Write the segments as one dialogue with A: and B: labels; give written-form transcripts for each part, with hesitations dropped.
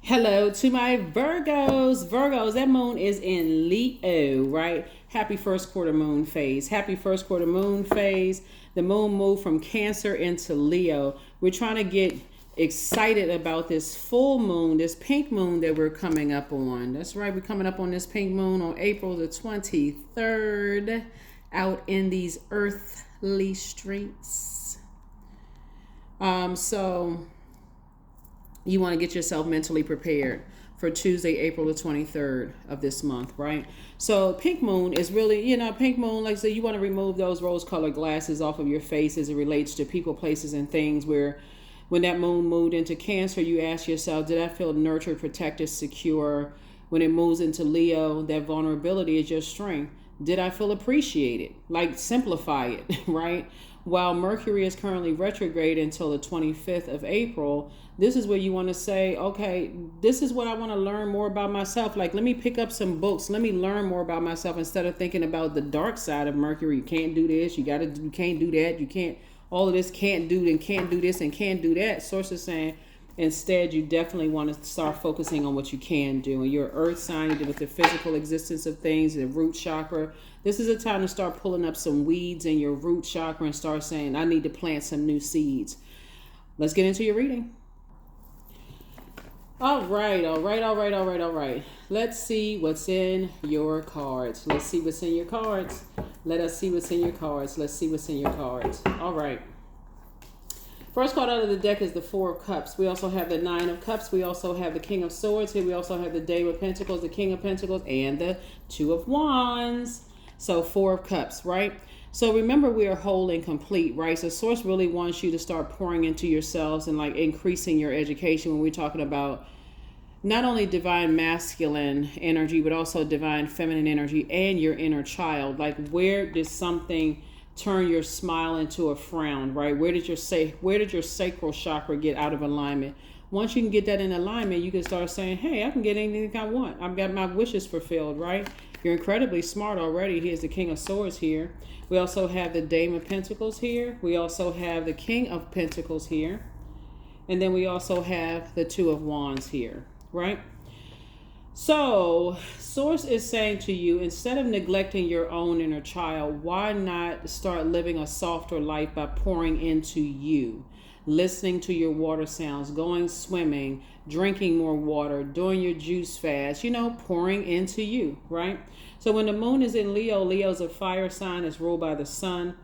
A: Hello to my Virgos. Virgos, that moon is in Leo, right? Happy first quarter moon phase. Happy first quarter moon phase. The moon moved from Cancer into Leo. We're trying to get excited about this full moon, this pink moon that we're coming up on. That's right, we're coming up on this pink moon on April the 23rd out in these earthly streets. So you want to get yourself mentally prepared for Tuesday, April the 23rd of this month, right? So pink moon is really, pink moon, like I said, you want to remove those rose-colored glasses off of your face as it relates to people, places, and things where when that moon moved into Cancer, you ask yourself, did I feel nurtured, protected, secure? When it moves into Leo, that vulnerability is your strength. Did I feel appreciated? Like, simplify it, right? While Mercury is currently retrograde until the 25th of April, this is where you want to say, okay, this is what I want to learn more about myself. Like, let me pick up some books. Let me learn more about myself instead of thinking about the dark side of Mercury. You can't do this. You can't do that. You can't, all of this can't do and can't do this and can't do that. Source is saying, instead, you definitely want to start focusing on what you can do. And your earth sign, with the physical existence of things, the root chakra, this is a time to start pulling up some weeds in your root chakra and start saying, I need to plant some new seeds. Let's get into your reading. All right. Let's see what's in your cards. Let's see what's in your cards. Let us see what's in your cards. Let's see what's in your cards. All right. First card out of the deck is the Four of Cups. We also have the Nine of Cups. We also have the King of Swords here. We also have the Dame of Pentacles, the King of Pentacles, and the Two of Wands. So Four of Cups, right? So remember, we are whole and complete, right? So Source really wants you to start pouring into yourselves and like increasing your education when we're talking about not only divine masculine energy, but also divine feminine energy and your inner child. Like, where did something turn your smile into a frown, right? Where did your sacral chakra get out of alignment? Once you can get that in alignment, you can start saying, hey, I can get anything I want. I've got my wishes fulfilled, right? You're incredibly smart already. Here's the King of Swords here. We also have the Dame of Pentacles here. We also have the King of Pentacles here. And then we also have the Two of Wands here, right? So, Source is saying to you, instead of neglecting your own inner child, why not start living a softer life by pouring into you, listening to your water sounds, going swimming, drinking more water, doing your juice fast, pouring into you, right? So when the moon is in Leo, Leo's a fire sign, it's ruled by the sun.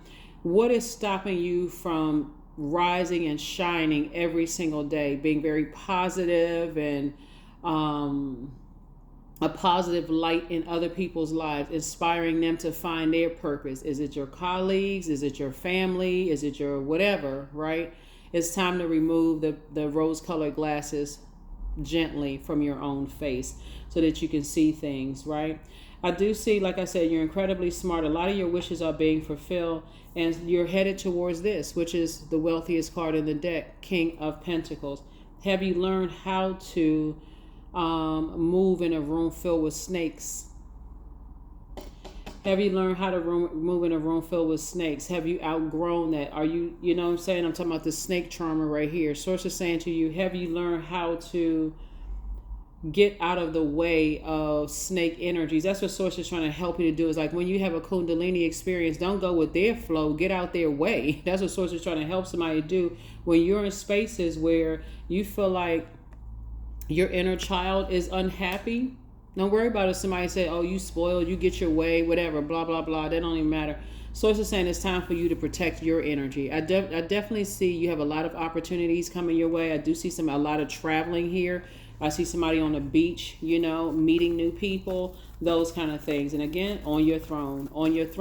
A: What is stopping you from rising and shining every single day, being very positive and a positive light in other people's lives, inspiring them to find their purpose? Is it your colleagues? Is it your family? Is it your whatever, right? It's time to remove the rose-colored glasses gently from your own face so that you can see things, right? I do see, like I said, you're incredibly smart. A lot of your wishes are being fulfilled, and you're headed towards this, which is the wealthiest card in the deck, King of Pentacles. Have you learned how to move in a room filled with snakes? Have you learned how to move in a room filled with snakes? Have you outgrown that? Are you know what I'm saying? I'm talking about the snake charmer right here. Source is saying to you, have you learned how to get out of the way of snake energies? That's what Source is trying to help you to do. Is like, when you have a Kundalini experience, don't go with their flow, get out their way. That's what Source is trying to help somebody do. When you're in spaces where you feel like your inner child is unhappy, don't worry about it. Somebody say, oh, you spoiled, you get your way, whatever, blah, blah, blah. That don't even matter. Source is saying it's time for you to protect your energy. I definitely see you have a lot of opportunities coming your way. I do see a lot of traveling here. I see somebody on the beach, meeting new people, those kind of things. And again, on your throne. You have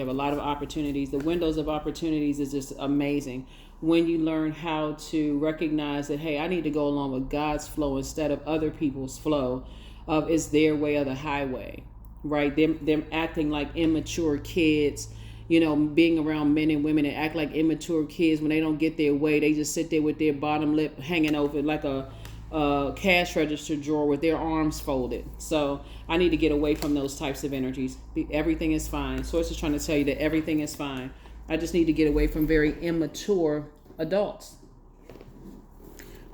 A: a lot of opportunities. The windows of opportunities is just amazing when you learn how to recognize that, hey, I need to go along with God's flow instead of other people's flow of it's their way or the highway, right? Them acting like immature kids, being around men and women that act like immature kids. When they don't get their way, they just sit there with their bottom lip hanging over like a cash register drawer with their arms folded. So I need to get away from those types of energies. Everything is fine. Source is trying to tell you that everything is fine. I just need to get away from very immature adults.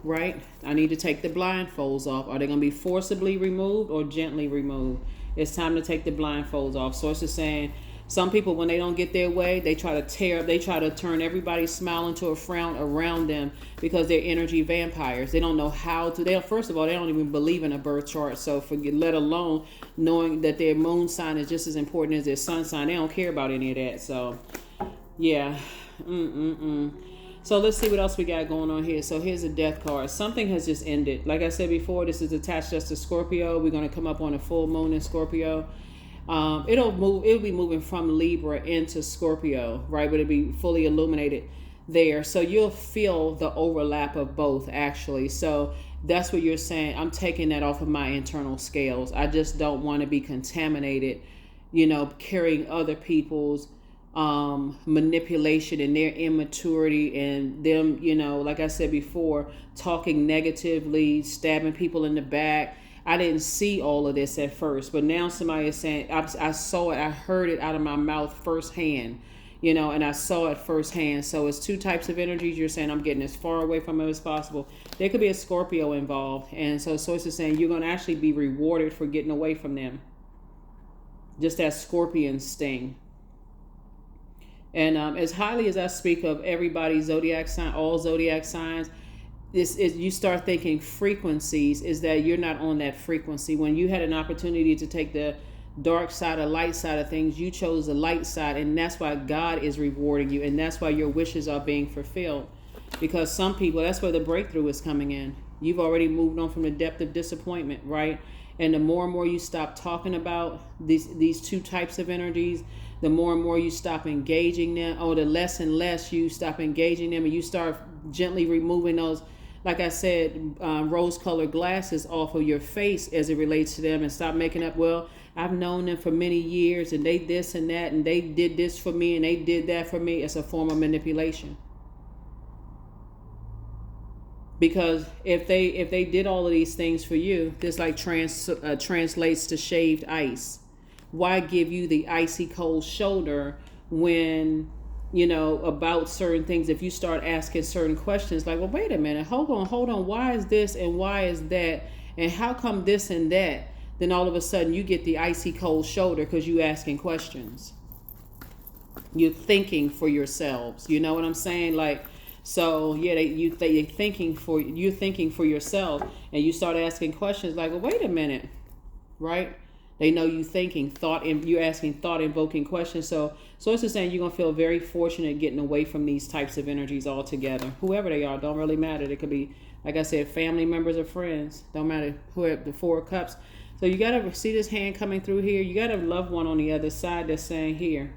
A: right? I need to take the blindfolds off. Are they going to be forcibly removed or gently removed? It's time to take the blindfolds off. Source is saying some people, when they don't get their way, they try to turn everybody's smile into a frown around them because they're energy vampires. They don't know how to. First of all, they don't even believe in a birth chart. So let alone knowing that their moon sign is just as important as their sun sign. They don't care about any of that. So, yeah. So let's see what else we got going on here. So here's a death card. Something has just ended. Like I said before, this is attached just to Scorpio. We're going to come up on a full moon in Scorpio. It'll be moving from Libra into Scorpio, right? But it'll be fully illuminated there. So you'll feel the overlap of both, actually. So that's what you're saying. I'm taking that off of my internal scales. I just don't want to be contaminated, carrying other people's manipulation and their immaturity and them, like I said before, talking negatively, stabbing people in the back. I didn't see all of this at first, but now somebody is saying, I saw it, I heard it out of my mouth firsthand, and I saw it firsthand. So it's two types of energies. You're saying I'm getting as far away from it as possible. There could be a Scorpio involved. And so Source is saying you're going to actually be rewarded for getting away from them. Just that scorpion sting. And as highly as I speak of everybody's zodiac sign, all zodiac signs, this is, you start thinking frequencies, is that you're not on that frequency. When you had an opportunity to take the dark side or light side of things, you chose the light side, and that's why God is rewarding you, and that's why your wishes are being fulfilled. Because some people, that's where the breakthrough is coming in. You've already moved on from the depth of disappointment, right? And the more and more you stop talking about these two types of energies, the more and more you stop engaging them, or the less and less you stop engaging them, and you start gently removing those, like I said, rose-colored glasses off of your face as it relates to them, and stop making up, well, I've known them for many years, and they this and that, and they did this for me, and they did that for me. It's a form of manipulation. Because if they did all of these things for you, this like translates to shaved ice. Why give you the icy cold shoulder when, about certain things? If you start asking certain questions like, well, wait a minute, hold on, why is this and why is that? And how come this and that? Then all of a sudden you get the icy cold shoulder because you asking questions. You're thinking for yourselves. You know what I'm saying? Like, so yeah, you're thinking for yourself, and you start asking questions like, well, wait a minute, right? They know you thinking thought, and you're asking thought-invoking questions. So it's just saying you're gonna feel very fortunate getting away from these types of energies altogether. Whoever they are, don't really matter. They could be, like I said, family members or friends. Don't matter who have the Four of Cups. So you gotta see this hand coming through here. You got a loved one on the other side that's saying here.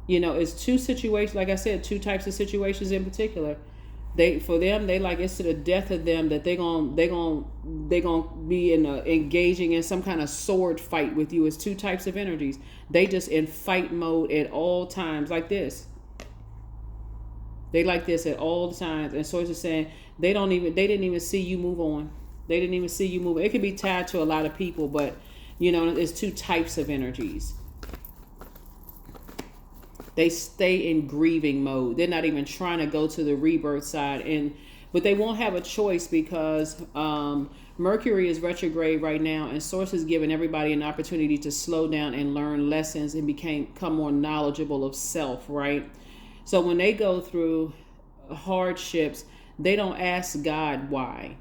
A: It's two situations. Like I said, two types of situations in particular. For them, it's to the death of them that they're gonna be engaging in some kind of sword fight with you. It's two types of energies. They just in fight mode at all times, like this. They like this at all times. And so it's just saying they didn't even see you move on. They didn't even see you move. It could be tied to a lot of people, but it's two types of energies. They stay in grieving mode. They're not even trying to go to the rebirth side, but they won't have a choice because Mercury is retrograde right now, and Source is giving everybody an opportunity to slow down and learn lessons and become more knowledgeable of self, right? So when they go through hardships, they don't ask God why.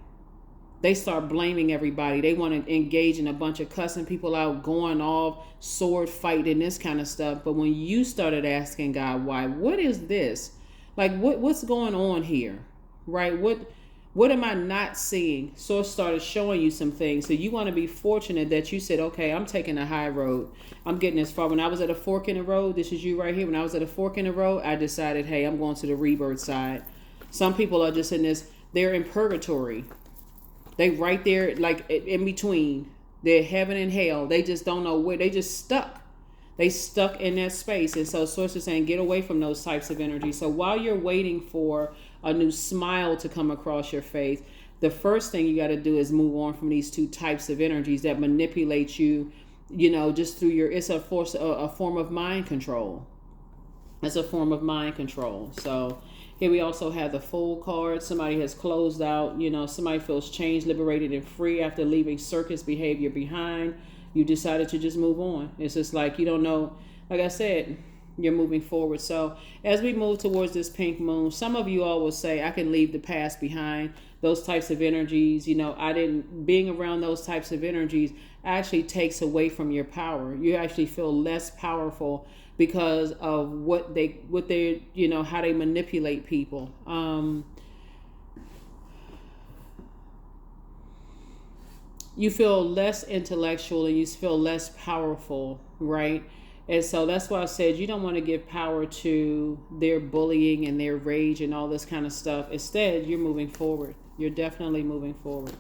A: They start blaming everybody. They want to engage in a bunch of cussing people out, going off, sword fighting, this kind of stuff. But when you started asking God why, what is this? Like, what's going on here, right? What am I not seeing? Source started showing you some things. So you want to be fortunate that you said, okay, I'm taking a high road. I'm getting as far. When I was at a fork in the road, this is you right here. When I was at a fork in the road, I decided, hey, I'm going to the rebirth side. Some people are just in this, they're in purgatory. They right there, like in between. They're heaven and hell. They just don't know where. They just stuck. They stuck in that space. And so Source is saying, get away from those types of energy. So while you're waiting for a new smile to come across your face, the first thing you got to do is move on from these two types of energies that manipulate you, just through it's a form of mind control. It's a form of mind control. So Here we also have the Fool card. Somebody has closed out, somebody feels changed, liberated, and free after leaving circus behavior behind. You decided to just move on. It's just like you don't know, like I said, you're moving forward. So as we move towards this pink moon, some of you all will say, I can leave the past behind. Those types of energies, being around those types of energies actually takes away from your power. You actually feel less powerful because of what they how they manipulate people. You feel less intellectual and you feel less powerful, right? And so that's why I said you don't want to give power to their bullying and their rage and all this kind of stuff. Instead, you're moving forward. You're definitely moving forward.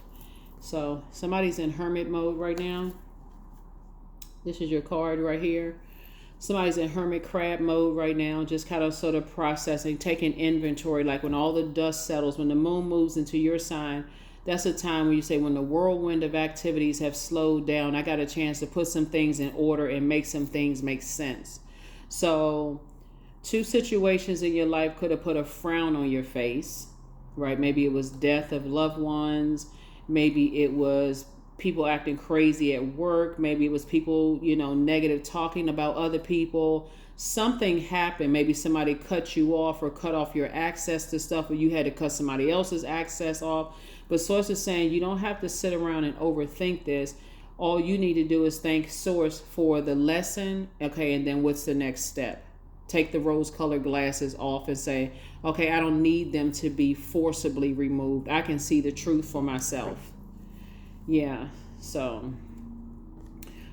A: So somebody's in hermit mode right now. This is your card right here. Somebody's in hermit crab mode right now, just kind of sort of processing, taking inventory. Like when all the dust settles, when the moon moves into your sign, that's a time when you say, when the whirlwind of activities have slowed down, I got a chance to put some things in order and make some things make sense. So 2 situations in your life could have put a frown on your face, right? Maybe it was death of loved ones. Maybe it was people acting crazy at work. Maybe it was people, negative talking about other people. Something happened. Maybe somebody cut you off or cut off your access to stuff, or you had to cut somebody else's access off. But Source is saying you don't have to sit around and overthink this. All you need to do is thank Source for the lesson. Okay, and then what's the next step? Take the rose-colored glasses off and say, okay, I don't need them to be forcibly removed. I can see the truth for myself. Yeah, so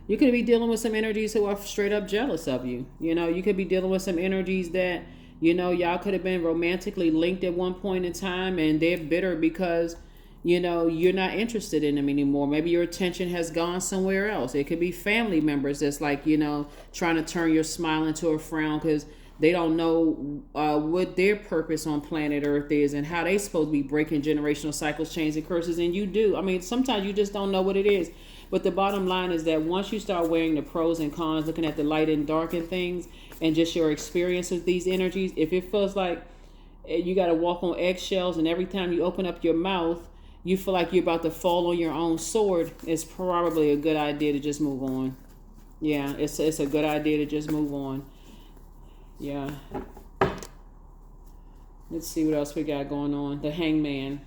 A: you could be dealing with some energies who are straight up jealous of you. You could be dealing with some energies that, y'all could have been romantically linked at one point in time, and they're bitter because, you're not interested in them anymore. Maybe your attention has gone somewhere else. It could be family members that's like, trying to turn your smile into a frown because they don't know what their purpose on planet Earth is and how they supposed to be breaking generational cycles, chains, and curses. And you do. I mean, sometimes you just don't know what it is. But the bottom line is that once you start weighing the pros and cons, looking at the light and dark and things, and just your experience with these energies, if it feels like you got to walk on eggshells and every time you open up your mouth, you feel like you're about to fall on your own sword, it's probably a good idea to just move on. Yeah, it's a good idea to just move on. Yeah. Let's see what else we got going on. The Hangman.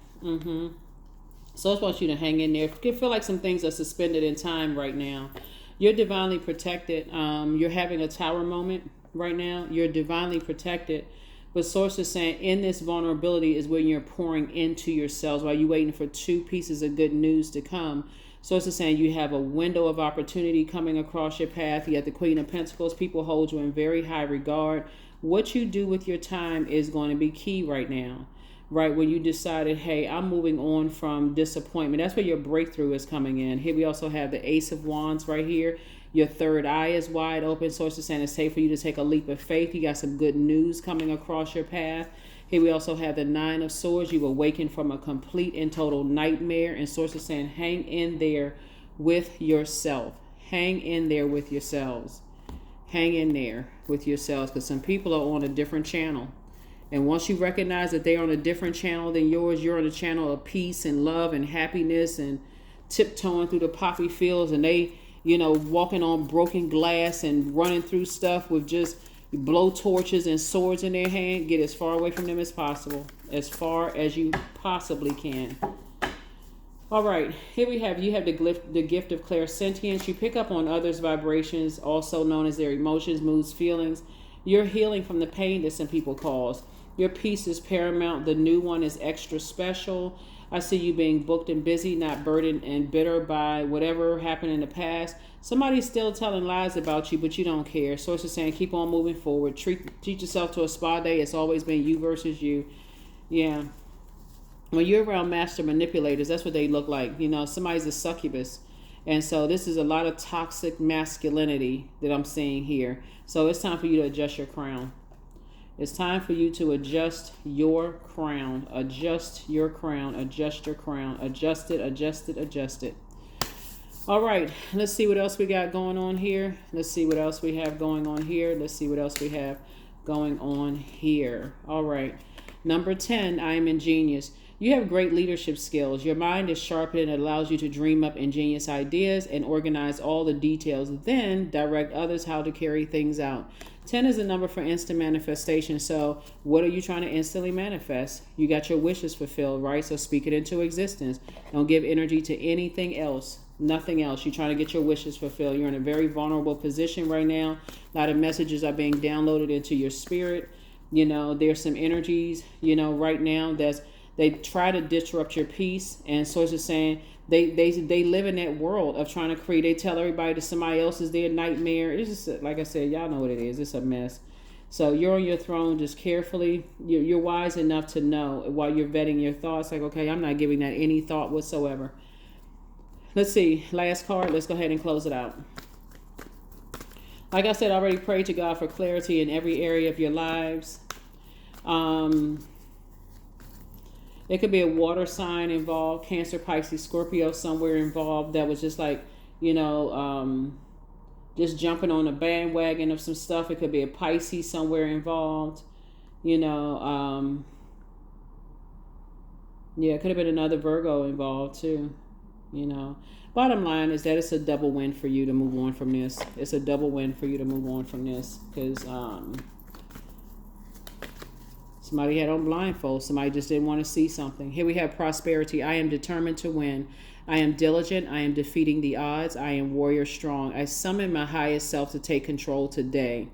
A: So I just want you to hang in there. You feel like some things are suspended in time right now. You're divinely protected. You're having a tower moment right now. You're divinely protected. But Source is saying in this vulnerability is when you're pouring into yourselves while you're waiting for 2 pieces of good news to come. Source is saying you have a window of opportunity coming across your path. You have the Queen of Pentacles. People hold you in very high regard. What you do with your time is going to be key right now. Right when you decided, hey, I'm moving on from disappointment. That's where your breakthrough is coming in. Here we also have the Ace of Wands right here. Your third eye is wide open. Source is saying it's safe for you to take a leap of faith. You got some good news coming across your path. Here we also have the Nine of Swords. You awaken from a complete and total nightmare. And Source is saying hang in there with yourself. Hang in there with yourselves. Hang in there with yourselves because some people are on a different channel. And once you recognize that they're on a different channel than yours, you're on a channel of peace and love and happiness and tiptoeing through the poppy fields, and they, walking on broken glass and running through stuff with just blow torches and swords in their hand. Get as far away from them as possible, as far as you possibly can. All right, here we have, you have the gift of clairsentience. You pick up on others' vibrations, also known as their emotions, moods, feelings. You're healing from the pain that some people cause. Your peace is paramount. The new one is extra special. I see you being booked and busy, not burdened and bitter by whatever happened in the past. Somebody's still telling lies about you, but you don't care. Source is saying keep on moving forward. Treat yourself to a spa day. It's always been you versus you. Yeah. When you're around master manipulators, that's what they look like. Somebody's a succubus. And so this is a lot of toxic masculinity that I'm seeing here. So it's time for you to adjust your crown. It's time for you to adjust your crown. Adjust your crown. Adjust your crown. Adjust it, adjust it, adjust it. All right. Let's see what else we got going on here. Let's see what else we have going on here. Let's see what else we have going on here. All right. Number 10, I am ingenious. You have great leadership skills. Your mind is sharpened and it allows you to dream up ingenious ideas and organize all the details, then direct others how to carry things out. 10 is a number for instant manifestation. So what are you trying to instantly manifest? You got your wishes fulfilled, right? So speak it into existence. Don't give energy to anything else. Nothing else. You're trying to get your wishes fulfilled. You're in a very vulnerable position right now. A lot of messages are being downloaded into your spirit. You know, there's some energies, you know, right now they try to disrupt your peace, and sources are saying they live in that world of trying to create. They tell everybody that somebody else is their nightmare. It's just, like I said, y'all know what it is. It's a mess. So you're on your throne just carefully. You're wise enough to know while you're vetting your thoughts, like, okay, I'm not giving that any thought whatsoever. Let's see. Last card. Let's go ahead and close it out. Like I said, I already prayed to God for clarity in every area of your lives. It could be a water sign involved, Cancer, Pisces, Scorpio, somewhere involved that was just like, you know, just jumping on a bandwagon of some stuff. It could be a Pisces somewhere involved, you know. Yeah, it could have been another Virgo involved too, you know. Bottom line is that it's a double win for you to move on from this. It's a double win for you to move on from this because somebody had on blindfold. Somebody just didn't want to see something. Here we have prosperity. I am determined to win. I am diligent. I am defeating the odds. I am warrior strong. I summon my highest self to take control today.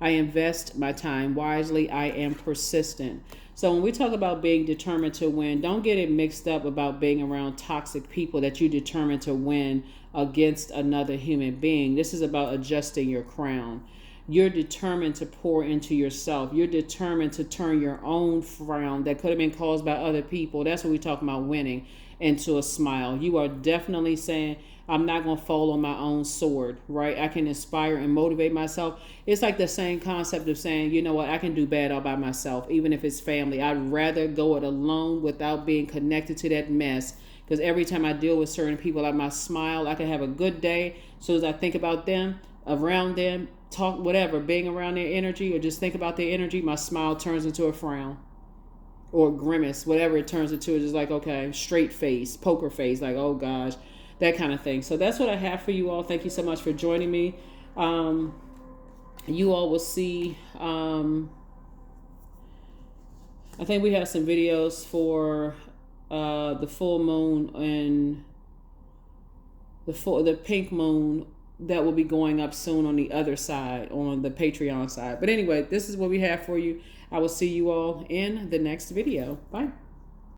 A: I invest my time wisely. I am persistent. So when we talk about being determined to win, don't get it mixed up about being around toxic people that you determined to win against another human being. This is about adjusting your crown. You're determined to pour into yourself. You're determined to turn your own frown that could have been caused by other people. That's what we're talking about, winning, into a smile. You are definitely saying, I'm not going to fall on my own sword, right? I can inspire and motivate myself. It's like the same concept of saying, you know what, I can do bad all by myself, even if it's family. I'd rather go it alone without being connected to that mess. Because every time I deal with certain people, I might smile. I can have a good day. So as I think about them, around them, talk, whatever, being around their energy or just think about their energy, my smile turns into a frown or a grimace, whatever it turns into. It's just like, okay, straight face, poker face, like, oh gosh, that kind of thing. So that's what I have for you all. Thank you so much for joining me. You all will see, I think we have some videos for the full moon and the pink moon that will be going up soon on the other side, on the Patreon side. But anyway, this is what we have for you. I will see you all in the next video. Bye.